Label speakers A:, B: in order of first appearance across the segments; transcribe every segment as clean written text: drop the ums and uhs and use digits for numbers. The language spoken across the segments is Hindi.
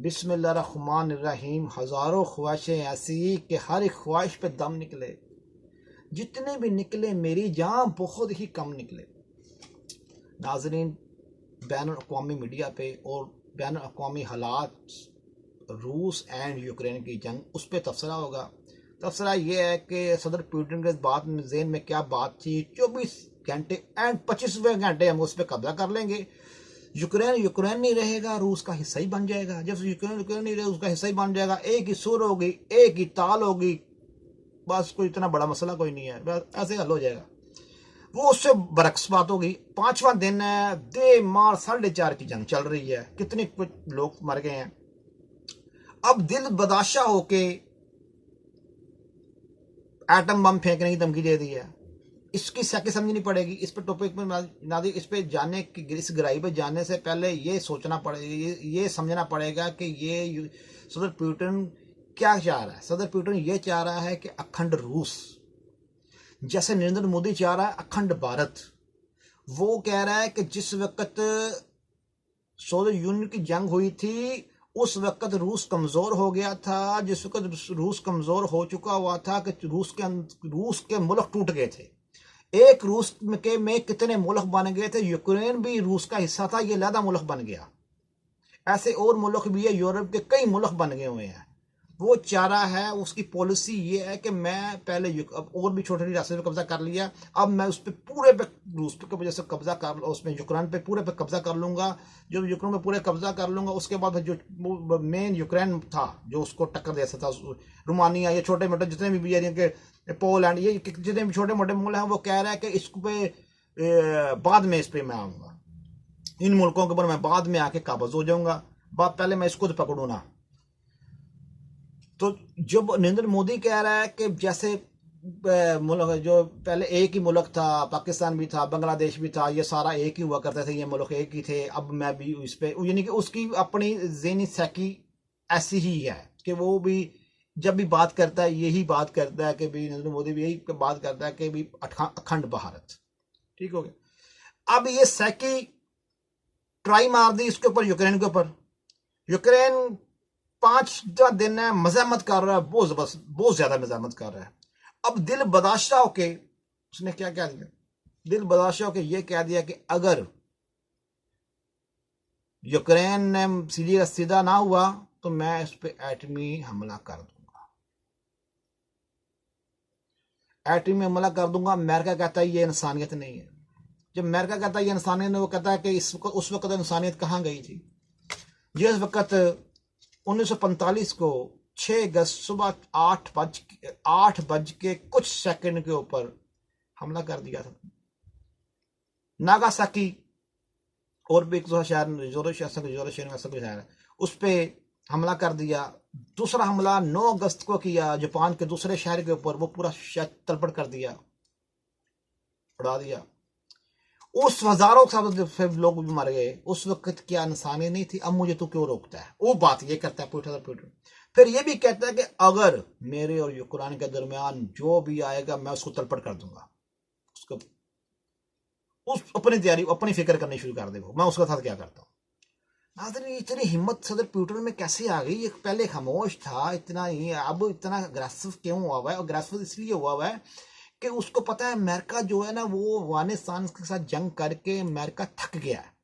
A: बिस्मिल्लाहिर्रहमानिर्रहीम। हज़ारों ख्वाहिशें ऐसी कि हर एक ख्वाहिश पे दम निकले, जितने भी निकले मेरी जान बहुत ही कम निकले। नाजरीन, बैन अवी मीडिया पे और बैन अवी हालात, रूस एंड यूक्रेन की जंग, उस पर तबसरा होगा। तबसरा ये है कि सदर पुतिन के बाद जेन में क्या बात थी। 24 घंटे एंड 25वें घंटे हम उस पर कब्जा कर लेंगे। यूक्रेन नहीं रहेगा, रूस का हिस्सा ही बन जाएगा। जब यूक्रेन नहीं रहेगा, उसका हिस्सा ही बन जाएगा। एक ही सुर होगी, एक ही ताल होगी, बस कोई इतना बड़ा मसला कोई नहीं है, बस ऐसे हल हो जाएगा। वो उससे बरक्स बात होगी। 5वां दिन है, दे मार 4.5 की जंग चल रही है, कितने कुछ लोग मर गए हैं। अब दिल बदाशा होके एटम बम फेंकने की धमकी दे दी है। इसकी सच्चाई समझनी पड़ेगी। इस पर टॉपिक में नादी, इस पे जाने की, इस गहराई पे जाने से पहले ये सोचना पड़ेगा, ये समझना पड़ेगा कि ये सदर पुतिन क्या चाह रहा है। सदर पुतिन ये चाह रहा है कि अखंड रूस, जैसे नरेंद्र मोदी चाह रहा है अखंड भारत। वो कह रहा है कि जिस वक्त सोवियत यूनियन की जंग हुई थी, उस वक्त रूस कमजोर हो गया था। जिस वक्त रूस कमजोर हो चुका हुआ था कि रूस के मुल्क टूट गए थे। एक रूस के में कितने मुल्क बन गए थे। यूक्रेन भी रूस का हिस्सा था, ये लहदा मुल्क बन गया। ऐसे और मुल्क भी है, यूरोप के कई मुल्क बन गए हुए हैं। वो चाह रहा है, उसकी पॉलिसी ये है कि मैं पहले और भी छोटे रास्ते पे कब्जा कर लिया, अब मैं उस पर पूरे पे रूस पे वजह से कब्जा कर, उसमें यूक्रेन पे पूरे पे कब्जा कर लूंगा। जो यूक्रेन पे पूरे कब्जा कर लूंगा, उसके बाद जो मेन यूक्रेन था जो उसको टक्कर दे सकता, रोमानिया, ये छोटे मोटे जितने भी है, पोलैंड, ये जितने भी छोटे मोटे मुल्क हैं, वो कह रहा है कि इस पे बाद में इस पे मैं आऊंगा, इन मुल्कों के ऊपर मैं बाद में आके काबज हो जाऊंगा, पहले मैं इसको तो पकड़ू ना। तो जब नरेंद्र मोदी कह रहा है कि जैसे मुल्क जो पहले एक ही मुल्क था, पाकिस्तान भी था, बांग्लादेश भी था, ये सारा एक ही हुआ करते थे, ये मुल्क एक ही थे, अब मैं भी इस पे, यानी कि उसकी अपनी ज़हनी सैकी ऐसी ही है कि वो भी जब भी बात करता है यही बात करता है कि भी नरेंद्र मोदी भी यही बात करता है कि भी अखंड भारत। ठीक हो गया। अब ये सैकी ट्राई मार दी इसके ऊपर, यूक्रेन के ऊपर। यूक्रेन 5 दिन है, मजामत कर रहा है, बहुत ज्यादा मजामत कर रहा है। अब दिल बदाशा होके उसने क्या कह दिया, दिल बदाशा होके ये कह दिया कि अगर यूक्रेन ने सीधा ना हुआ तो मैं इस पे एटमी हमला कर दूंगा, एटमी हमला कर दूंगा। अमेरिका कहता है ये इंसानियत नहीं है। जब अमेरिका कहता है ये इंसानियत नहीं, वो कहता है कि उस वक्त इंसानियत कहाँ गई थी, जिस वक्त 1945 को 6 अगस्त सुबह 8 बज के कुछ सेकंड के ऊपर हमला कर दिया था। नागासाकी और भी एक शहर, जोरो शहर में सब शहर है, उस पर हमला कर दिया। दूसरा हमला 9 अगस्त को किया, जापान के दूसरे शहर के ऊपर, वो पूरा शहर तलपट कर दिया, उड़ा दिया। उस हजारों से लोग भी मर गए। उस वक्त क्या इंसानी नहीं थी? अब मुझे तो क्यों रोकता है? वो बात ये करता है पुतिन। फिर ये भी कहता है कि अगर मेरे और यूक्रेन के दरमियान जो भी आएगा मैं उसको तलपट कर दूंगा। उसको उस अपनी तैयारी, अपनी फिक्र करनी शुरू कर देगा, मैं उसके साथ क्या करता हूँ। नाज़रीन, इतनी हिम्मत सदर पुतिन में कैसे आ गई? ये पहले खामोश था, इतना ही, अब इतना अग्रेसिव क्यों हुआ हुआ है? अग्रेसिव इसलिए हुआ हुआ है कि उसको पता है अमेरिका जो है ना, वो अफगानिस्तान के साथ जंग करके अमेरिका थक गया है।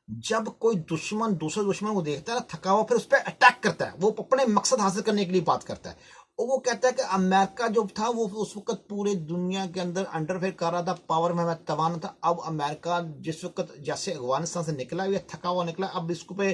A: जब कोई दुश्मन दूसरे दुश्मन को देखता है ना थका हुआ, फिर उस पर अटैक करता है, वो अपने मकसद हासिल करने के लिए बात करता है। और वो कहता है कि अमेरिका जो था वो उस वक्त पूरे दुनिया के अंदर अंडरफेयर कर रहा था, पावर में तवाना था। अब अमेरिका जिस वक्त जैसे अफगानिस्तान से निकला, ये थका हुआ निकला, अब इसको पे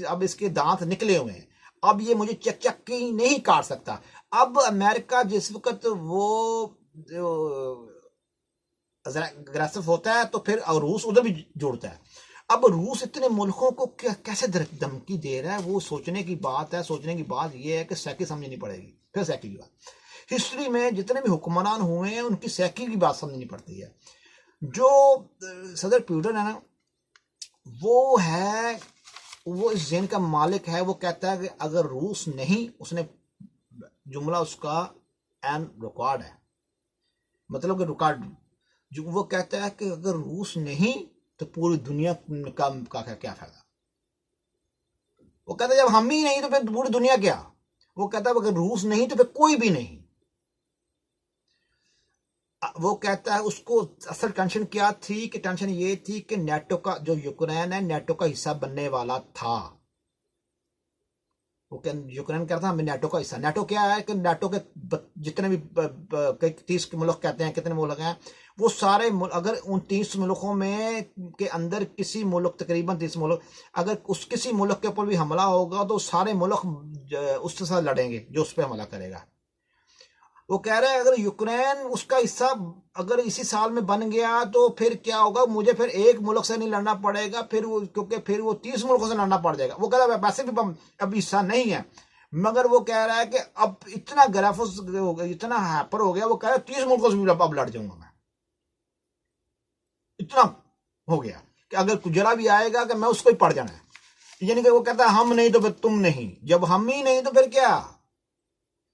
A: अब इसके दांत निकले हुए हैं, अब ये मुझे चक्की नहीं काट सकता। अब अमेरिका जिस वक्त वो अग्रेसिव होता है तो फिर रूस उधर भी जोड़ता है। अब रूस इतने मुल्कों को कैसे धमकी दे रहा है, वो सोचने की बात है। सोचने की बात ये है कि सैकी समझनी पड़ेगी। फिर सैकी की बात, हिस्ट्री में जितने भी हुक्मरान हुए हैं उनकी सैकी की बात समझनी पड़ती है। जो सदर पुतिन है ना, वो है, वो इस जेन का मालिक है। वो कहता है कि अगर रूस नहीं, उसने जुमला उसका एन रिकॉर्ड है, मतलब कि रिकॉर्ड, जो वो कहता है कि अगर रूस नहीं तो पूरी दुनिया का क्या फायदा। वो कहता है जब हम ही नहीं तो फिर पूरी दुनिया क्या। वो कहता है अगर रूस नहीं तो फिर कोई भी नहीं। वो कहता है उसको असल टेंशन क्या थी कि टेंशन ये थी कि नेटो का जो यूक्रेन है नेटो का हिस्सा बनने वाला था। वो यूक्रेन कहता था हमें नेटो का हिस्सा। नेटो क्या है कि नेटो के जितने भी 30 मुल्क कहते हैं, कितने मुल्क हैं वो सारे अगर उन 30 मुल्कों में के अंदर किसी मुल्क, तकरीबन 30 मुल्क, अगर उस किसी मुल्क के ऊपर भी हमला होगा तो सारे मुल्क उसके साथ लड़ेंगे जो उस पर हमला करेगा। वो कह रहे हैं अगर यूक्रेन उसका हिस्सा अगर इसी साल में बन गया तो फिर क्या होगा, मुझे फिर एक मुल्क से नहीं लड़ना पड़ेगा, फिर वो क्योंकि फिर वो 30 मुल्कों से लड़ना पड़ जाएगा। वो कह रहा है वैसे भी अब हिस्सा नहीं है, मगर वो कह रहा है कि अब इतना ग्राफस हो गया, इतना हैपर हो गया, वो कह रहा है 30 मुल्कों से भी अब लड़ जाऊंगा मैं। इतना हो गया कि अगर जरा भी आएगा कि मैं उसको ही पड़ जाना है। यानी कि वो कहता है हम नहीं तो फिर तुम नहीं, जब हम ही नहीं तो फिर क्या।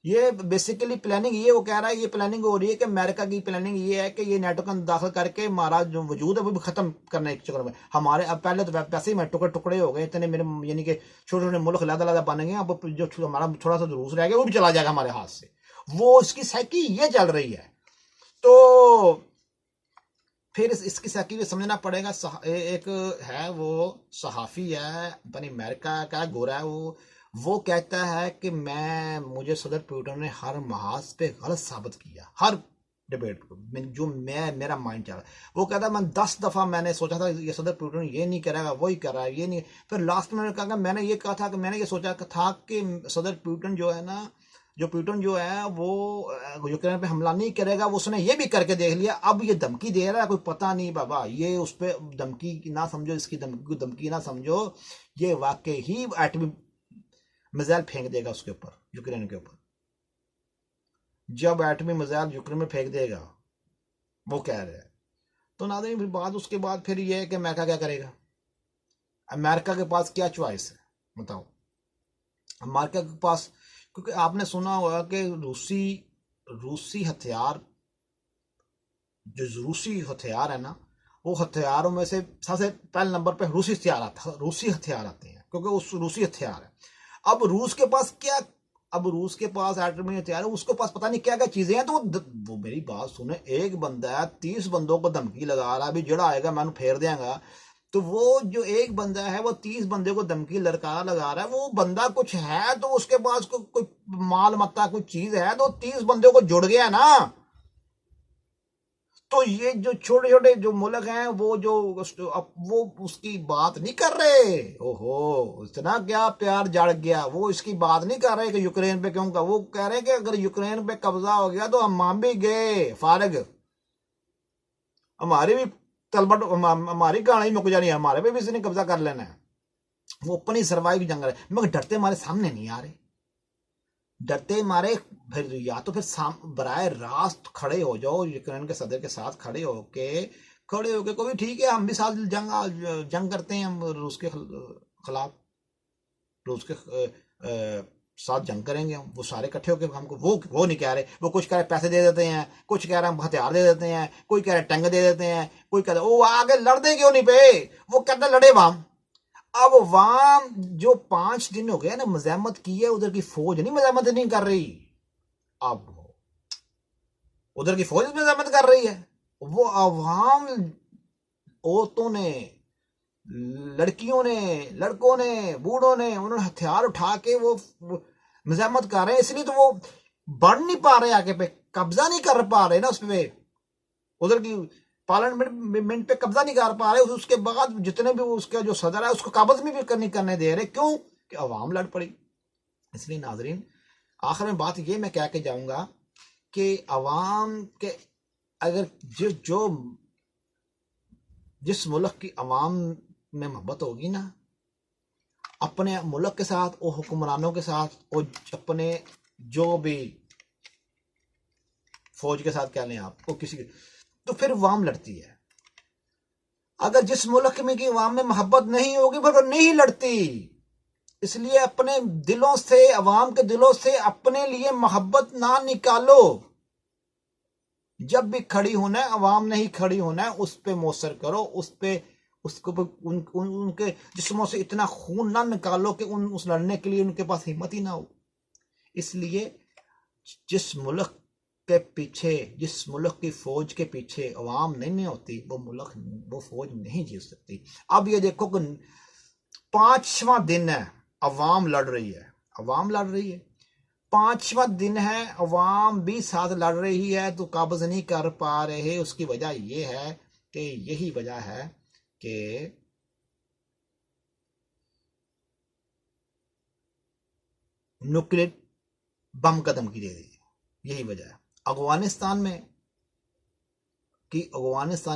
A: ये बेसिकली प्लानिंग, ये वो कह रहा है ये प्लानिंग हो रही है कि अमेरिका की प्लानिंग ये है कि ये नेटो का दाखिल करके हमारा जो वजूद है वो भी खत्म करने के चक्कर में हमारे। अब पहले तो वैसे ही टुकड़े टुकड़े हो गए इतने मेरे, यानी कि छोटे छोटे मुल्क अलग बन गए। अब जो हमारा थोड़ा सा रूस रह गया वो भी चला जाएगा हमारे हाथ से। वो इसकी साइकी ये चल रही है। तो फिर इसकी साइकी भी समझना पड़ेगा। एक है वो सहाफी है अपनी अमेरिका का, गोरा है वो कहता है कि मुझे सदर पुतिन ने हर महाज पे गलत साबित किया, हर डिबेट जो मेरा माइंड चल रहा है। वो कहता है मैं 10 दफा मैंने सोचा था ये सदर पुतिन ये नहीं करेगा, वही कर रहा है, ये नहीं। फिर लास्ट में मैंने कहा मैंने ये कहा था कि मैंने ये सोचा था कि सदर पुतिन जो है ना, जो पुतिन जो है वो यूक्रेन पे हमला नहीं करेगा। वो उसने ये भी करके देख लिया, अब ये धमकी दे रहा है, कोई पता नहीं बाबा, ये उस पर धमकी ना समझो, इसकी धमकी ना समझो, ये वाकई ही एटमी मिसाइल फेंक देगा उसके ऊपर, यूक्रेन के ऊपर। जब एटमी मिसाइल यूक्रेन में फेंक देगा वो कह रहे हैं। तो नाज़रीन फिर बात उसके बाद फिर ये है कि अमेरिका क्या करेगा। अमेरिका के पास क्या चॉइस है बताओ। अमेरिका के पास, क्योंकि आपने सुना होगा कि रूसी हथियार, जो रूसी हथियार है ना, वो हथियारों में से सबसे पहले नंबर पे रूसी हथियार आते हैं, क्योंकि उस रूसी हथियार है। अब रूस के पास क्या, अब रूस के पास एटमी हथियार है, उसके पास पता नहीं क्या क्या चीजें हैं। तो वो मेरी बात सुने, एक बंदा है 30 बंदों को धमकी लगा रहा है, अभी जड़ा आएगा मैं फेर देंगा। तो वो जो एक बंदा है वो 30 बंदे को धमकी लड़का लगा रहा है, वो बंदा कुछ है तो उसके पास कोई माल मत्ता कोई चीज है, तो 30 बंदों को जुड़ गया ना। तो ये जो छोटे छोटे जो मुल्क हैं वो उसकी बात नहीं कर रहे। ओहो इतना क्या प्यार जड़ गया, वो इसकी बात नहीं कर रहे कि यूक्रेन पे क्यों का। वो कह रहे हैं कि अगर यूक्रेन पे कब्जा हो गया तो हम भी गए फारग, हमारी भी तलबट, हमारी कहानी मुक जानी है, हमारे पे भी इसने कब्जा कर लेना है। वो अपनी सर्वाइव जंग रहे, मगर डरते हमारे सामने नहीं आ रहे। डरते मारे फिर या तो फिर बराए रास्त खड़े हो जाओ, यूक्रेन के सदर के साथ खड़े होके कोई ठीक है हम भी साथ जंग करते हैं, हम रूस के खिलाफ, रूस के साथ जंग करेंगे। वो सारे इकट्ठे होकर हमको, वो नहीं कह रहे, वो कुछ कह रहे पैसे दे देते हैं, कुछ कह रहे हम हथियार दे देते हैं, कोई कह रहे टंग दे देते हैं, कोई कह रहे वो आगे लड़ते क्यों नहीं पे, वो कहते लड़े वहां। अब वहां जो 5 दिन हो गए ना मजम्मत की है, उधर की फौज नहीं मजम्मत नहीं कर रही, अब उधर की फौज मजम्मत कर रही है। वो अवाम औरतों ने, लड़कियों ने, लड़कों ने, बूढ़ों ने, उन्होंने हथियार उठा के वो मजम्मत कर रहे हैं। इसलिए तो वो बढ़ नहीं पा रहे, आगे पे कब्जा नहीं कर पा रहे ना उस पे, उधर की पार्लियामेंट पे कब्जा नहीं कर पा रहे। उसके बाद जितने भी उसका जो सदर है उसको काबज में भी नहीं करने दे रहे, क्यों कि अवाम लड़ पड़ी। इसलिए नाजरीन आखिर में बात ये मैं कह के जाऊंगा कि अवाम के अगर जिस मुल्क की अवाम में मोहब्बत होगी ना, अपने मुल्क के साथ और हुक्मरानों के साथ और अपने जो भी फौज के साथ कह लें आपको किसी के, तो फिर अवाम लड़ती है। अगर जिस मुल्क में की अवाम में मोहब्बत नहीं होगी फिर वो नहीं लड़ती। इसलिए अपने दिलों से, अवाम के दिलों से अपने लिए मोहब्बत ना निकालो। जब भी खड़ी होना है, अवाम ने ही खड़ी होना है, उस पे मोसर करो, उस पे उसको उनके जिस्मों से इतना खून ना निकालो कि उस लड़ने के लिए उनके पास हिम्मत ही ना हो। इसलिए जिस मुल्क के पीछे, जिस मुल्क की फौज के पीछे अवाम नहीं होती, वो फौज नहीं जीत सकती। अब ये देखो कि 5वां दिन है, अवाम लड़ रही है, 5वां दिन है, अवाम भी साथ लड़ रही है तो काबज नहीं कर पा रहे। उसकी वजह यह है कि यही वजह है कि न्यूक्लियर बम का धमकी दे दी। यही वजह है। अफगानिस्तान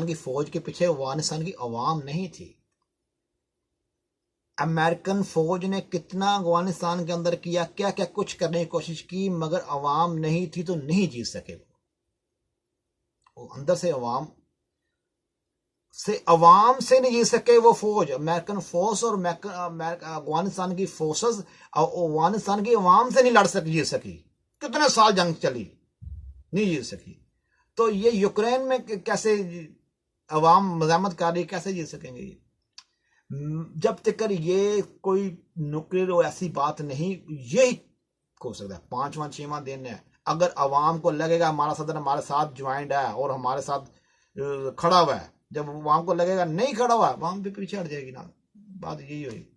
A: की फौज के पीछे अफगानिस्तान की अवाम नहीं थी। अमेरिकन फौज ने कितना अफगानिस्तान के अंदर किया, क्या क्या कुछ करने की कोशिश की, मगर अवाम नहीं थी तो नहीं जीत सके। वो अंदर से अवाम से नहीं जीत सके वो फौज। अमेरिकन फोर्स और अफगानिस्तान की फोर्सेस अफगानिस्तान की अवाम से नहीं जीत सकी। कितने साल जंग चली, नहीं जीत सकी। तो ये यूक्रेन में कैसे अवाम मजामत कर रही, कैसे जीत सकेंगे ये? जब तक ये कोई न्यूक्लियर ऐसी बात नहीं, यही हो सकता है 5वां 6वां दिन है। अगर अवाम को लगेगा हमारा सदर हमारे साथ ज्वाइंट है और हमारे साथ खड़ा हुआ है, जब अवाम को लगेगा नहीं खड़ा हुआ, अवाम भी पीछे हट जाएगी ना। बात यही हुई।